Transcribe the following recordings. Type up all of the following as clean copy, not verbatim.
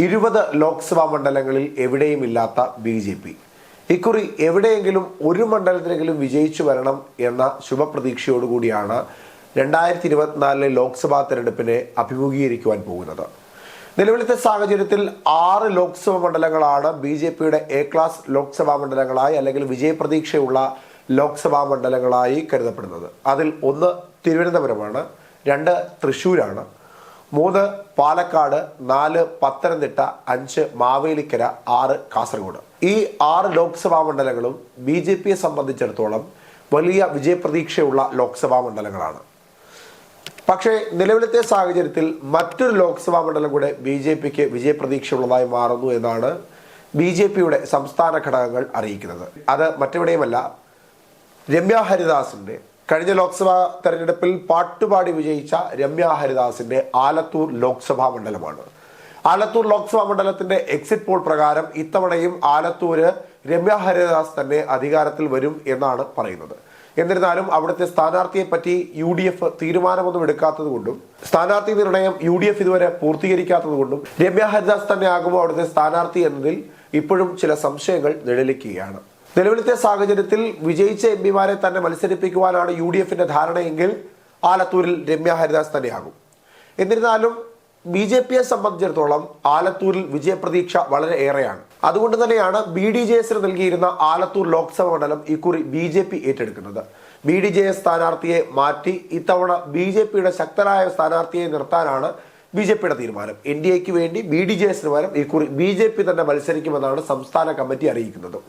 20 ലോക്സഭാ മണ്ഡലങ്ങളിൽ എവിടെയുമില്ലാത്ത BJP ഇക്കുറി എവിടെയെങ്കിലും ഒരു മണ്ഡലത്തിലെങ്കിലും വിജയിച്ചു വരണം എന്ന ശുഭപ്രതീക്ഷയോടുകൂടിയാണ് 2024 ലോക്സഭാ തെരഞ്ഞെടുപ്പിനെ അഭിമുഖീകരിക്കുവാൻ പോകുന്നത്. നിലവിലത്തെ സാഹചര്യത്തിൽ 6 ലോക്സഭാ മണ്ഡലങ്ങളാണ് BJPയുടെ എ ക്ലാസ് ലോക്സഭാ മണ്ഡലങ്ങളായി അല്ലെങ്കിൽ വിജയപ്രതീക്ഷയുള്ള ലോക്സഭാ മണ്ഡലങ്ങളായി കരുതപ്പെടുന്നത്. അതിൽ 1 തിരുവനന്തപുരമാണ്, 2 തൃശ്ശൂരാണ്, 3 പാലക്കാട്, 4 പത്തനംതിട്ട, 5 മാവേലിക്കര, 6 കാസർഗോഡ്. ഈ 6 ലോക്സഭാ മണ്ഡലങ്ങളും BJPയെ സംബന്ധിച്ചിടത്തോളം വലിയ വിജയപ്രതീക്ഷയുള്ള ലോക്സഭാ മണ്ഡലങ്ങളാണ്. പക്ഷേ നിലവിലത്തെ സാഹചര്യത്തിൽ മറ്റൊരു ലോക്സഭാ മണ്ഡലം കൂടെ BJPക്ക് വിജയപ്രതീക്ഷയുള്ളതായി മാറുന്നു എന്നാണ് BJPയുടെ സംസ്ഥാന ഘടകങ്ങൾ അറിയിക്കുന്നത്. അത് മറ്റെവിടെയുമല്ല, രമ്യ ഹരിദാസിന്റെ കഴിഞ്ഞ ലോക്സഭാ തെരഞ്ഞെടുപ്പിൽ പാട്ടുപാടി വിജയിച്ച രമ്യ ഹരിദാസിന്റെ ആലത്തൂർ ലോക്സഭാ മണ്ഡലമാണ്. ആലത്തൂർ ലോക്സഭാ മണ്ഡലത്തിന്റെ എക്സിറ്റ് പോൾ പ്രകാരം ഇത്തവണയും ആലത്തൂര് രമ്യ ഹരിദാസ് തന്നെ അധികാരത്തിൽ വരും എന്നാണ് പറയുന്നത്. എന്നിരുന്നാലും അവിടുത്തെ സ്ഥാനാർത്ഥിയെ പറ്റി UDF തീരുമാനമൊന്നും എടുക്കാത്തത് കൊണ്ടും സ്ഥാനാർത്ഥി നിർണയം UDF ഇതുവരെ പൂർത്തീകരിക്കാത്തത് കൊണ്ടും രമ്യ ഹരിദാസ് തന്നെ ആകുമോ അവിടുത്തെ സ്ഥാനാർത്ഥി എന്നതിൽ ഇപ്പോഴും ചില സംശയങ്ങൾ നിഴലിക്കുകയാണ്. നിലവിലത്തെ സാഹചര്യത്തിൽ വിജയിച്ച MPമാരെ തന്നെ മത്സരിപ്പിക്കുവാനാണ് UDFന്റെ ധാരണയെങ്കിൽ ആലത്തൂരിൽ രമ്യ ഹരിദാസ് തന്നെയാകും. എന്നിരുന്നാലും BJPയെ സംബന്ധിച്ചിടത്തോളം ആലത്തൂരിൽ വിജയപ്രതീക്ഷ വളരെ ഏറെയാണ്. അതുകൊണ്ട് തന്നെയാണ് BDJSന് നൽകിയിരുന്ന ആലത്തൂർ ലോക്സഭാ മണ്ഡലം ഇക്കുറി BJP ഏറ്റെടുക്കുന്നത്. BDJS സ്ഥാനാർത്ഥിയെ മാറ്റി ഇത്തവണ BJPയുടെ ശക്തരായ സ്ഥാനാർത്ഥിയെ നിർത്താനാണ് BJPയുടെ തീരുമാനം. NDAക്ക് വേണ്ടി BDJSന് പകരം ഇക്കുറി BJP തന്നെ മത്സരിക്കുമെന്നാണ് സംസ്ഥാന കമ്മിറ്റി അറിയിക്കുന്നത്.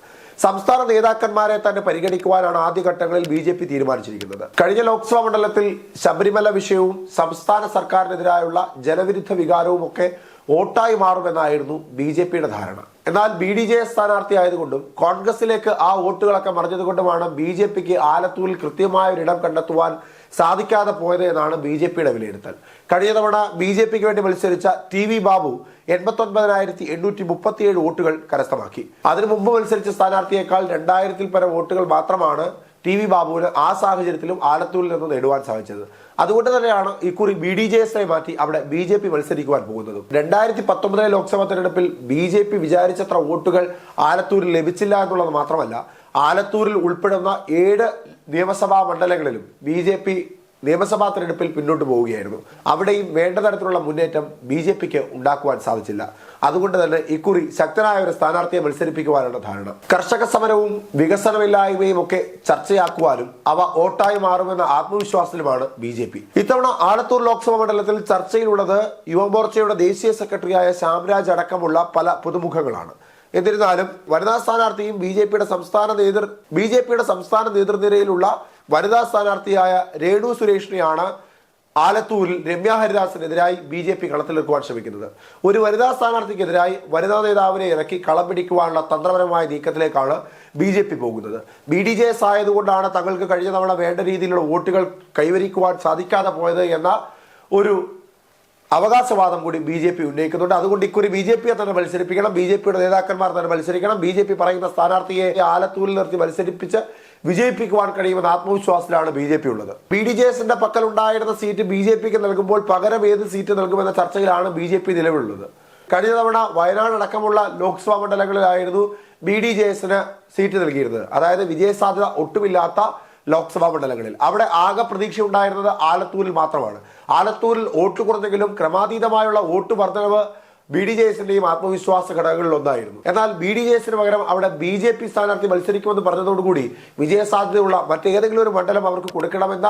സംസ്ഥാന നേതാക്കന്മാരെ തന്നെ പരിഗണിക്കുവാനാണ് ആദ്യഘട്ടങ്ങളിൽ BJP തീരുമാനിച്ചിരിക്കുന്നത്. കഴിഞ്ഞ ലോക്സഭാ മണ്ഡലത്തിൽ ശബരിമല വിഷയവും സംസ്ഥാന സർക്കാരിനെതിരായുള്ള ജനവിരുദ്ധ വികാരവും ഒക്കെ വോട്ടായി മാറുമെന്നായിരുന്നു BJPയുടെ ധാരണ. എന്നാൽ BDJS സ്ഥാനാർത്ഥി ആയതുകൊണ്ടും കോൺഗ്രസിലേക്ക് ആ വോട്ടുകളൊക്കെ മറിഞ്ഞതുകൊണ്ടുമാണ് BJPക്ക് ആലത്തൂരിൽ കൃത്യമായ ഒരിടം കണ്ടെത്തുവാൻ സാധിക്കാതെ പോയത് എന്നാണ് BJPയുടെ വിലയിരുത്തൽ. കഴിഞ്ഞ തവണ BJPക്ക് വേണ്ടി മത്സരിച്ച TV ബാബു 89,837 വോട്ടുകൾ കരസ്ഥമാക്കി. അതിനു മുമ്പ് മത്സരിച്ച സ്ഥാനാർത്ഥിയേക്കാൾ 2000-ൽ പരം വോട്ടുകൾ മാത്രമാണ് TV ബാബുവിന് ആ സാഹചര്യത്തിലും ആലത്തൂരിൽ നിന്ന് നേടുവാൻ സാധിച്ചത്. അതുകൊണ്ട് തന്നെയാണ് ഇക്കുറി BDJSനെ മാറ്റി അവിടെ BJP മത്സരിക്കുവാൻ പോകുന്നത്. 2019 ലോക്സഭാ തെരഞ്ഞെടുപ്പിൽ BJP വിചാരിച്ചത്ര വോട്ടുകൾ ആലത്തൂരിൽ ലഭിച്ചില്ല എന്നുള്ളത് മാത്രമല്ല, ആലത്തൂരിൽ ഉൾപ്പെടുന്ന 7 നിയമസഭാ മണ്ഡലങ്ങളിലും BJP നിയമസഭാ തെരഞ്ഞെടുപ്പിൽ പിന്നോട്ട് പോവുകയായിരുന്നു. അവിടെയും വേണ്ട തരത്തിലുള്ള മുന്നേറ്റം BJPക്ക് ഉണ്ടാക്കുവാൻ സാധിച്ചില്ല. അതുകൊണ്ട് തന്നെ ഇക്കുറി ശക്തനായ ഒരു സ്ഥാനാർത്ഥിയെ മത്സരിപ്പിക്കുവാനാണ് ധാരണ. കർഷക സമരവും വികസനമില്ലായ്മയും ഒക്കെ ചർച്ചയാക്കുവാനും അവ വോട്ടായി മാറുമെന്ന ആത്മവിശ്വാസത്തിലുമാണ് BJP. ഇത്തവണ ആലത്തൂർ ലോക്സഭാ മണ്ഡലത്തിൽ ചർച്ചയിലുള്ളത് യുവമോർച്ചയുടെ ദേശീയ സെക്രട്ടറിയായ ശ്യാംരാജ് അടക്കമുള്ള പല പുതുമുഖങ്ങളാണ്. എന്നിരുന്നാലും വനിതാ സ്ഥാനാർത്ഥിയും BJPയുടെ സംസ്ഥാന നേതൃനിരയിലുള്ള വനിതാ സ്ഥാനാർത്ഥിയായ രേണു സുരേഷിനെയാണ് ആലത്തൂരിൽ രമ്യ ഹരിദാസിനെതിരായി BJP കളത്തിലെടുക്കുവാൻ ശ്രമിക്കുന്നത്. ഒരു വനിതാ സ്ഥാനാർത്ഥിക്കെതിരായി വനിതാ നേതാവിനെ ഇറക്കി കളം പിടിക്കുവാനുള്ള തന്ത്രപരമായ നീക്കത്തിലേക്കാണ് BJP പോകുന്നത്. BDJS ആയതുകൊണ്ടാണ് തങ്ങൾക്ക് കഴിഞ്ഞ തവണ വേണ്ട രീതിയിലുള്ള വോട്ടുകൾ കൈവരിക്കുവാൻ സാധിക്കാതെ പോയത് എന്ന ഒരു അവകാശവാദം കൂടി BJP ഉന്നയിക്കുന്നുണ്ട്. അതുകൊണ്ട് ഇക്കുറി BJPയെ തന്നെ മത്സരിപ്പിക്കണം, BJPയുടെ നേതാക്കന്മാർ തന്നെ മത്സരിക്കണം, BJP പറയുന്ന സ്ഥാനാർത്ഥിയെ ആലത്തൂരിൽ നിർത്തി മത്സരിപ്പിച്ച് വിജയിപ്പിക്കുവാൻ കഴിയുമെന്ന ആത്മവിശ്വാസത്തിലാണ് BJP ഉള്ളത്. BDJSന്റെ പക്കൽ ഉണ്ടായിരുന്ന സീറ്റ് BJPക്ക് നൽകുമ്പോൾ പകരം ഏത് സീറ്റ് നൽകുമെന്ന ചർച്ചയിലാണ് BJP നിലവിലുള്ളത്. കഴിഞ്ഞ തവണ വയനാട് അടക്കമുള്ള ലോക്സഭാ മണ്ഡലങ്ങളിലായിരുന്നു BDJSന് സീറ്റ് നൽകിയിരുന്നത്. അതായത് വിജയസാധ്യത ഒട്ടുമില്ലാത്ത ലോക്സഭാ മണ്ഡലങ്ങളിൽ. അവിടെ ആകെ പ്രതീക്ഷ ഉണ്ടായിരുന്നത് ആലത്തൂരിൽ മാത്രമാണ്. ആലത്തൂരിൽ വോട്ട് കുറഞ്ഞെങ്കിലും ക്രമാതീതമായുള്ള വോട്ട് വർധനവ് BDJSന്റെയും ആത്മവിശ്വാസ ഘടകങ്ങളിൽ ഒന്നായിരുന്നു. എന്നാൽ BDJSന് പകരം അവിടെ BJP സ്ഥാനാർത്ഥി മത്സരിക്കുമെന്ന് പറഞ്ഞതോടുകൂടി വിജയസാധ്യതയുള്ള മറ്റേതെങ്കിലും ഒരു മണ്ഡലം അവർക്ക് കൊടുക്കണമെന്ന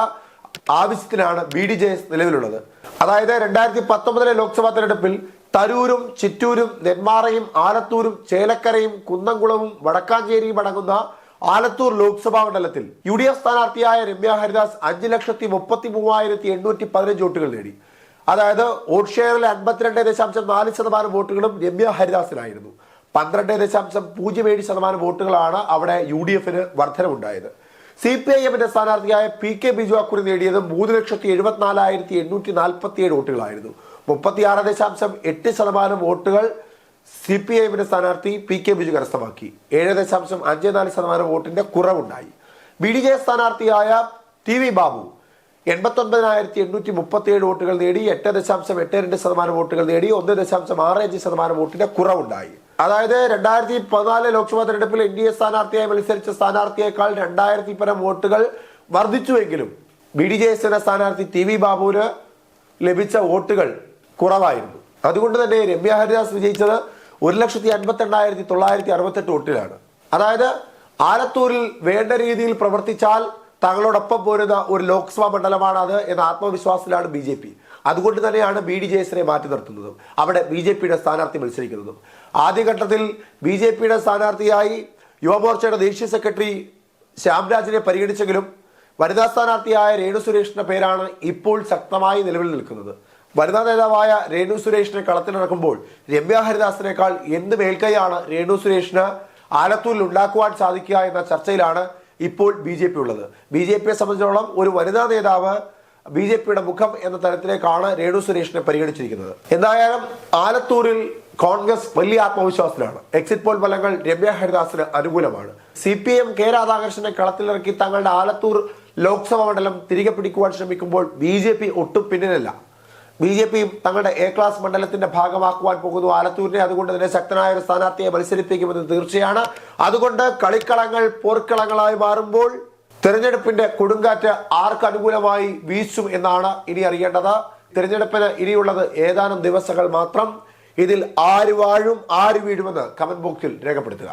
ആവശ്യത്തിനാണ് BDJS നിലവിലുള്ളത്. അതായത് 2019 ലോക്സഭാ തെരഞ്ഞെടുപ്പിൽ തരൂരും ചിറ്റൂരും നെന്മാറയും ആലത്തൂരും ചേലക്കരയും കുന്നംകുളവും വടക്കാഞ്ചേരിയും അടങ്ങുന്ന ആലത്തൂർ ലോക്സഭാ മണ്ഡലത്തിൽ UDF സ്ഥാനാർത്ഥിയായ രമ്യ ഹരിദാസ് 5,33,815 വോട്ടുകൾ നേടി. അതായത് വോട്ട് ഷെയറിൽ 52.4% വോട്ടുകളും രമ്യ ഹരിദാസിനായിരുന്നു. 12.07% വോട്ടുകളാണ് അവിടെ UDFന് വർധനമുണ്ടായത്. CPIMന്റെ സ്ഥാനാർത്ഥിയായ PK ബിജു അക്കുറി നേടിയത് 3,74,847 വോട്ടുകളായിരുന്നു. 36.8% വോട്ടുകൾ CPIMന്റെ സ്ഥാനാർത്ഥി PK ബിജു കരസ്ഥമാക്കി. 7.54% വോട്ടിന്റെ കുറവുണ്ടായി. BDJS സ്ഥാനാർത്ഥിയായ TV ബാബു 89,837 വോട്ടുകൾ നേടി 8.82% വോട്ടുകൾ നേടി 1.65% വോട്ടിന്റെ കുറവുണ്ടായി. അതായത് 2014 ലോക്സഭാ തെരഞ്ഞെടുപ്പിൽ NDA സ്ഥാനാർത്ഥിയായി മത്സരിച്ച സ്ഥാനാർത്ഥിയേക്കാൾ 2000 പരം വോട്ടുകൾ വർദ്ധിച്ചുവെങ്കിലും BDJS സ്ഥാനാർത്ഥി TV ബാബുവിന് ലഭിച്ച വോട്ടുകൾ കുറവായിരുന്നു. അതുകൊണ്ട് തന്നെ രമ്യ ഹരിദാസ് വിജയിച്ചത് 1,52,968 വോട്ടിലാണ്. അതായത് ആലത്തൂരിൽ വേണ്ട രീതിയിൽ പ്രവർത്തിച്ചാൽ തങ്ങളോടൊപ്പം പോരുന്ന ഒരു ലോക്സഭാ മണ്ഡലമാണ് അത് എന്ന ആത്മവിശ്വാസത്തിലാണ് BJP. അതുകൊണ്ട് തന്നെയാണ് BDJSനെ മാറ്റി നിർത്തുന്നതും അവിടെ BJPയുടെ സ്ഥാനാർത്ഥി മത്സരിക്കുന്നതും. ആദ്യഘട്ടത്തിൽ BJPയുടെ സ്ഥാനാർത്ഥിയായി യുവമോർച്ചയുടെ ദേശീയ സെക്രട്ടറി ശ്യാംരാജിനെ പരിഗണിച്ചെങ്കിലും വനിതാ സ്ഥാനാർത്ഥിയായ രേണു സുരേഷിന്റെ പേരാണ് ഇപ്പോൾ ശക്തമായി നിലവിൽ നിൽക്കുന്നത്. വനിതാ നേതാവായ രേണു സുരേഷിനെ കളത്തിലിറക്കുമ്പോൾ രമ്യ ഹരിദാസിനേക്കാൾ എന്ത് മേൽക്കൈയാണ് രേണു സുരേഷിന് ആലത്തൂരിൽ ഉണ്ടാക്കുവാൻ സാധിക്കുക എന്ന ചർച്ചയിലാണ് ഇപ്പോൾ BJP ഉള്ളത്. BJPയെ സംബന്ധിച്ചിടത്തോളം ഒരു വനിതാ നേതാവ് BJPയുടെ മുഖം എന്ന തരത്തിലേക്കാണ് രേണു സുരേഷിനെ പരിഗണിച്ചിരിക്കുന്നത്. എന്തായാലും ആലത്തൂരിൽ കോൺഗ്രസ് വലിയ ആത്മവിശ്വാസത്തിലാണ്. എക്സിറ്റ് പോൾ ഫലങ്ങൾ രമ്യ ഹരിദാസിന് അനുകൂലമാണ്. CPM കെ രാധാകൃഷ്ണനെ കളത്തിലിറക്കി തങ്ങളുടെ ആലത്തൂർ ലോക്സഭാ മണ്ഡലം തിരികെ പിടിക്കുവാൻ ശ്രമിക്കുമ്പോൾ BJP ഒട്ടും പിന്നിലല്ല. BJPയും തങ്ങളുടെ A ക്ലാസ് മണ്ഡലത്തിന്റെ ഭാഗമാക്കുവാൻ പോകുന്നു ആലത്തൂരിനെ. അതുകൊണ്ട് തന്നെ ശക്തനായ ഒരു സ്ഥാനാർത്ഥിയെ മത്സരിപ്പിക്കുമെന്ന് തീർച്ചയാണ്. അതുകൊണ്ട് കളിക്കളങ്ങൾ പോർക്കളങ്ങളായി മാറുമ്പോൾ തെരഞ്ഞെടുപ്പിന്റെ കൊടുങ്കാറ്റ് ആർക്ക് അനുകൂലമായി വീശും എന്നാണ് ഇനി അറിയേണ്ടത്. തെരഞ്ഞെടുപ്പിന് ഇനിയുള്ളത് ഏതാനും ദിവസങ്ങൾ മാത്രം. ഇതിൽ ആര് വാഴും ആര് വീഴുമെന്ന് കമന്റ് ബോക്സിൽ രേഖപ്പെടുത്തുക.